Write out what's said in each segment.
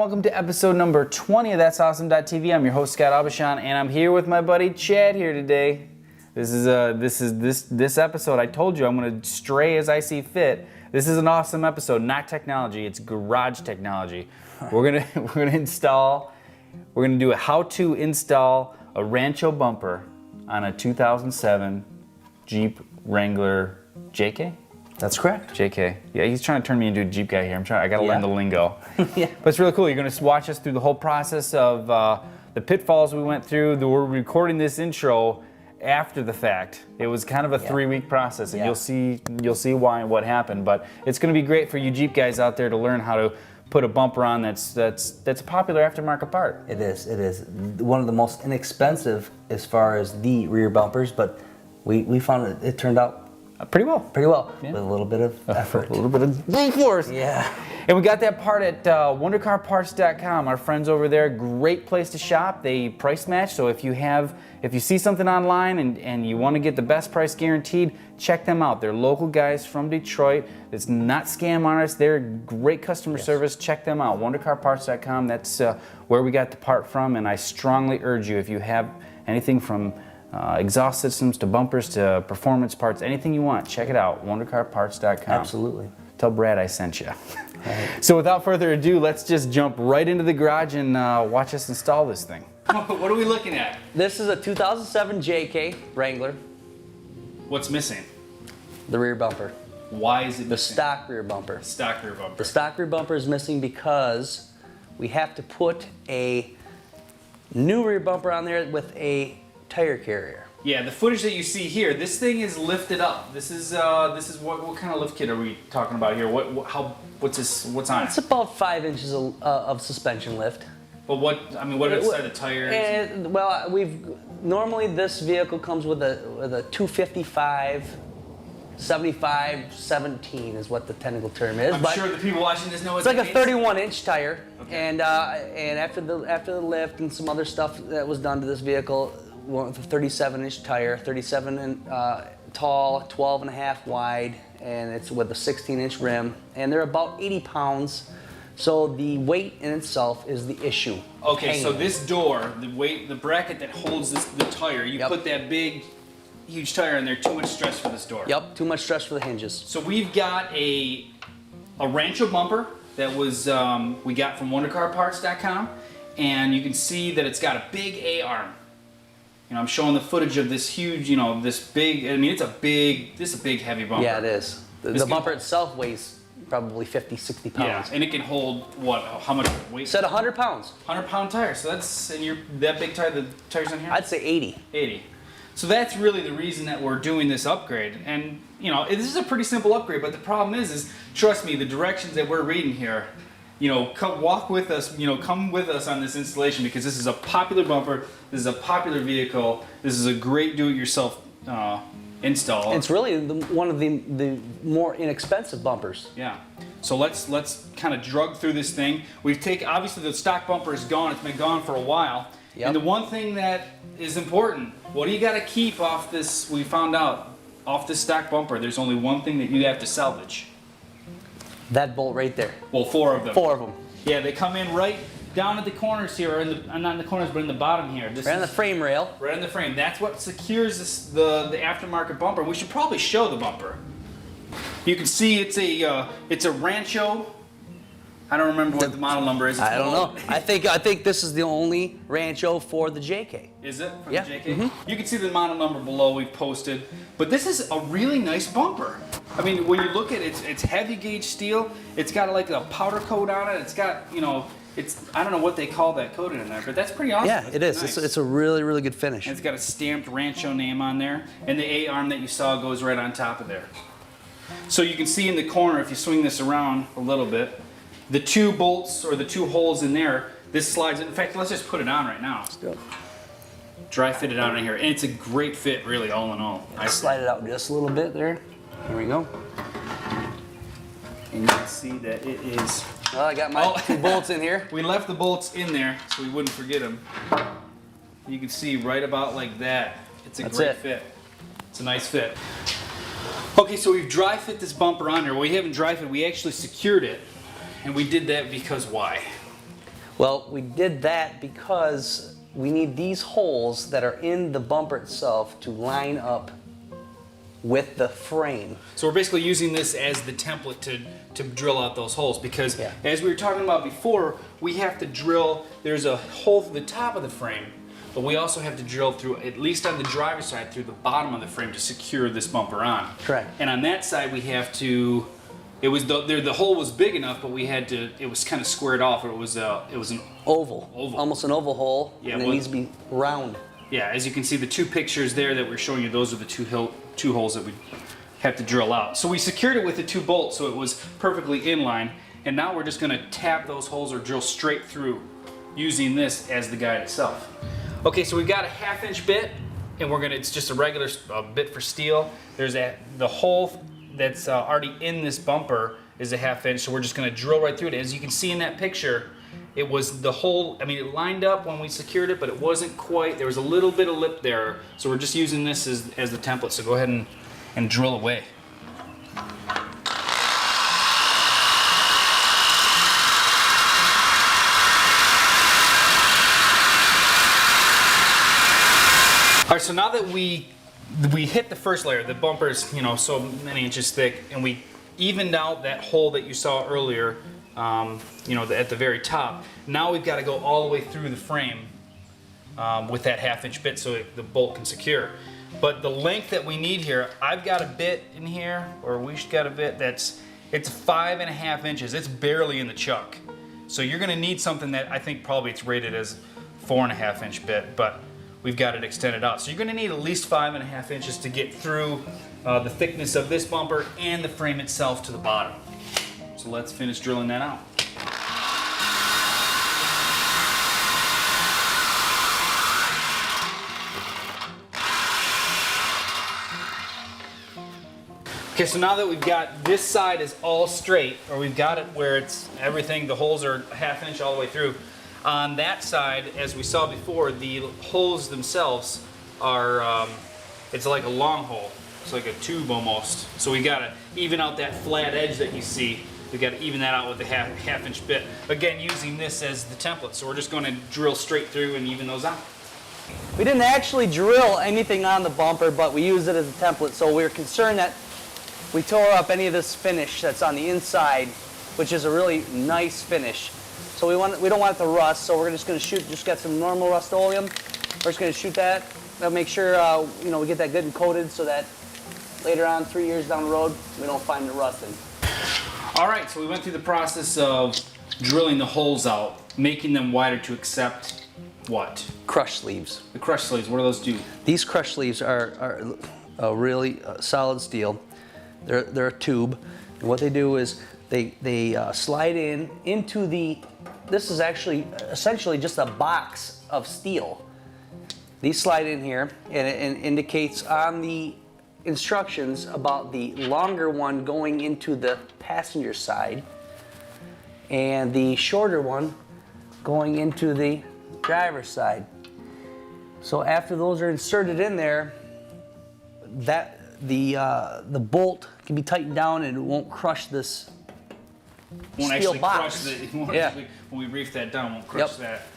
welcome to episode number 20 of That's Awesome.tv. I'm your host Scott Abishan, and I'm here with my buddy Chad here today. This episode, I told you I'm going to stray as I see fit. This is an awesome episode, not technology, it's garage technology. We're gonna do a how to install a Rancho bumper on a 2007 Jeep Wrangler JK. That's correct. JK. Yeah, he's trying to turn me into a Jeep guy here. I gotta learn the lingo. Yeah. But it's really cool. You're gonna watch us through the whole process of the pitfalls we went through. We're recording this intro after the fact. It was kind of a 3-week process, and you'll see why and what happened. But it's gonna be great for you Jeep guys out there to learn how to put a bumper on that's a popular aftermarket part. It is. It is one of the most inexpensive as far as the rear bumpers, but we found it turned out pretty well. With a little bit of effort. A little bit of brute force. Yeah. And we got that part at wondercarparts.com. Our friends over there, great place to shop. They price match, so if you see something online and you want to get the best price guaranteed, check them out. They're local guys from Detroit. It's not scam artists. They're great customer service. Check them out. wondercarparts.com. That's where we got the part from, and I strongly urge you, if you have anything from exhaust systems to bumpers to performance parts, anything you want, check it out. wondercarparts.com. Absolutely. Tell Brad I sent you. Right. So without further ado, let's just jump right into the garage and watch us install this thing. What are we looking at? This is a 2007 JK Wrangler. What's missing? The rear bumper. Why is it missing? The stock rear bumper. Stock rear bumper. The stock rear bumper is missing because we have to put a new rear bumper on there with a tire carrier. Yeah, the footage that you see here, this thing is lifted up. This is what kind of lift kit are we talking about here? What's on It's it? about 5 inches of suspension lift. But what are the tires? Well, normally this vehicle comes with a 255, 75, 17 is what the technical term is. I'm sure the people watching this know what it's like that a means. 31-inch tire, okay. And after the lift and some other stuff that was done to this vehicle, we went with a 37-inch tire, 37 tall, 12 and a half wide, and it's with a 16-inch rim, and they're about 80 pounds. So the weight in itself is the issue. Okay, so this door, the bracket that holds the tire, you put that big, huge tire in there, too much stress for this door. Yep, too much stress for the hinges. So we've got a Rancho bumper that was we got from wondercarparts.com, and you can see that it's got a big A-arm. You know, I'm showing the footage of this huge, this big, this is a big heavy bumper. Yeah, it is. The bumper itself weighs probably 50, 60 pounds. Yeah, and it can hold, how much weight? Said 100 pounds. 100-pound tire, so that big tire, the tire's on here? I'd say 80. 80. So that's really the reason that we're doing this upgrade. And, this is a pretty simple upgrade, but the problem is trust me, the directions that we're reading here, walk with us, come with us on this installation, because this is a popular bumper, this is a popular vehicle, this is a great do-it-yourself install. It's really one of the more inexpensive bumpers. Yeah. So let's kind of drug through this thing. Obviously the stock bumper is gone, it's been gone for a while. Yep. And the one thing that is important, what do you got to keep off this, we found out, off this stock bumper, there's only one thing that you have to salvage. That bolt right there. Well, 4 of them. 4 of them. Yeah, they come in right down at the corners here, or not in the corners, but in the bottom here. Right on the frame rail. Right on the frame. That's what secures the aftermarket bumper. We should probably show the bumper. You can see it's a Rancho. I don't remember what the model number is. I don't know. I think this is the only Rancho for the JK. Is it? For yeah. the JK? Mm-hmm. You can see the model number below we've posted. But this is a really nice bumper. I mean, when you look at it, it's heavy gauge steel. It's got like a powder coat on it. It's got, I don't know what they call that coated in there, but that's pretty awesome. Yeah, it is. Nice. It's a really, really good finish. And it's got a stamped Rancho name on there, and the A-arm that you saw goes right on top of there. So you can see in the corner, if you swing this around a little bit, the 2 bolts or the 2 holes in there, this slides. In fact, let's just put it on right now. Let's go. Dry fit it on in here, and it's a great fit, really, all in all. I slide it out just a little bit there. Here we go. And you can see that it is. Well, I got my 2 bolts in here. We left the bolts in there so we wouldn't forget them. You can see right about like that. It's a great fit. It's a nice fit. Okay, so we've dry fit this bumper on here. Well, we haven't dry fit, we actually secured it. And we did that because why? Well, we did that because we need these holes that are in the bumper itself to line up with the frame. So we're basically using this as the template to drill out those holes, because as we were talking about before, we have to drill, there's a hole through the top of the frame, but we also have to drill through, at least on the driver's side, through the bottom of the frame to secure this bumper on. Correct. And on that side we have to, the hole was big enough, but we had to, it was kind of squared off, or it was an Oval. Almost an oval hole, and it needs to be round. Yeah, as you can see, the two pictures there that we're showing you, those are the two holes that we have to drill out. So we secured it with the 2 bolts so it was perfectly in line, and now we're just going to tap those holes or drill straight through using this as the guide itself. Okay, so we've got a 1/2 inch bit, and it's just a regular bit for steel. There's the hole that's already in this bumper is a 1/2 inch, so we're just going to drill right through it. As you can see in that picture, it was the hole, I mean, it lined up when we secured it, but it wasn't quite, there was a little bit of lip there. So we're just using this as the template. So go ahead and drill away. All right, so now that we hit the first layer, the bumper's, you know, so many inches thick, and we evened out that hole that you saw earlier, you know, at the very top. Now we've got to go all the way through the frame with that 1/2 inch bit so the bolt can secure. But the length that we need here, I've got a bit in here, or we've got a bit it's 5.5 inches. It's barely in the chuck. So you're going to need something that I think probably it's rated as 4.5 inch bit, but we've got it extended out. So you're going to need at least 5.5 inches to get through the thickness of this bumper and the frame itself to the bottom. So let's finish drilling that out. Okay, so now that we've got this side is all straight, or we've got it where it's everything, the holes are 1/2 inch all the way through. On that side, as we saw before, the holes themselves are, it's like a long hole. It's like a tube almost. So we gotta even out that flat edge that you see. We got to even that out with the 1/2 inch bit. Again, using this as the template. So we're just going to drill straight through and even those out. We didn't actually drill anything on the bumper, but we used it as a template. So we were concerned that we tore up any of this finish that's on the inside, which is a really nice finish. So we don't want it to rust. So we're just going to shoot. Just got some normal Rust-Oleum. We're just going to shoot that. That'll make sure you know, we get that good and coated, so that later on, 3 years down the road, we don't find it rusting. All right, so we went through the process of drilling the holes out, making them wider to accept what? Crush sleeves. The crush sleeves, what do those do? These crush sleeves are a really solid steel. They're a tube. And what they do is they slide into the, this is actually essentially just a box of steel. These slide in here, and it indicates on the instructions about the longer one going into the passenger side and the shorter one going into the driver's side. So after those are inserted in there, that the bolt can be tightened down and it won't crush this steel box. When we reef that down, won't crush that.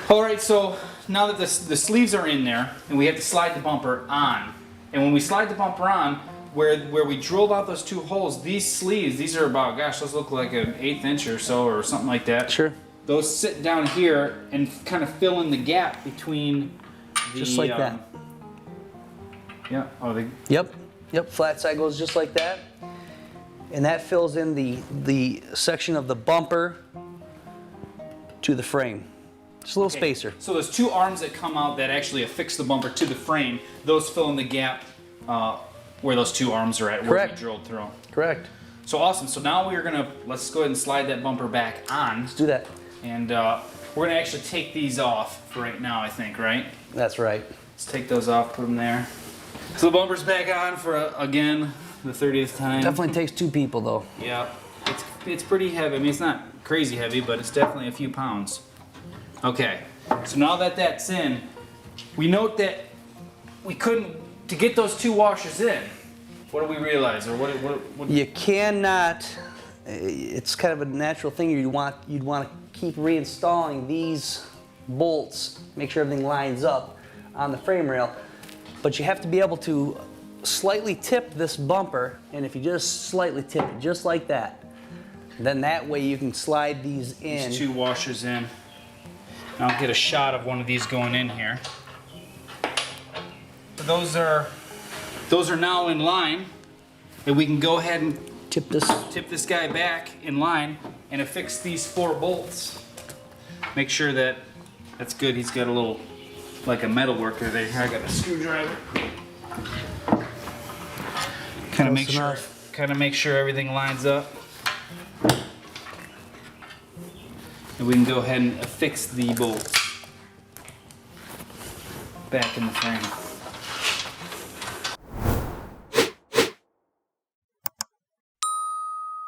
All right, so now that the sleeves are in there and we have to slide the bumper on. And when we slide the bumper on, where we drilled out those 2 holes, these sleeves, these are about, gosh, those look like an 1/8 inch or so, or something like that. Sure. Those sit down here and kind of fill in the gap between the... Just like that. Yeah. Oh, they... Yep, flat side goes just like that. And that fills in the section of the bumper to the frame. Just a little spacer. So those 2 arms that come out that actually affix the bumper to the frame, those fill in the gap where those 2 arms are at, where we drilled through. Correct. So awesome. So now we're gonna, let's go ahead and slide that bumper back on. Let's do that. And we're gonna actually take these off for right now, I think, right? That's right. Let's take those off, put them there. So the bumper's back on for, again, the 30th time. Definitely takes 2 people though. Yeah, it's pretty heavy. I mean, it's not crazy heavy, but it's definitely a few pounds. Okay, so now that that's in, we note that we couldn't, to get those 2 washers in, what do we realize, or what? You cannot, it's kind of a natural thing, you'd want to keep reinstalling these bolts, make sure everything lines up on the frame rail. But you have to be able to slightly tip this bumper, and if you just slightly tip it, just like that, then that way you can slide these in. These 2 washers in. I'll get a shot of one of these going in here. Those are now in line, and we can go ahead and tip this guy back in line and affix these 4 bolts. Make sure that that's good. He's got a little, like a metal worker there. I got a screwdriver. Kind of make sure everything lines up. And we can go ahead and affix the bolts back in the frame.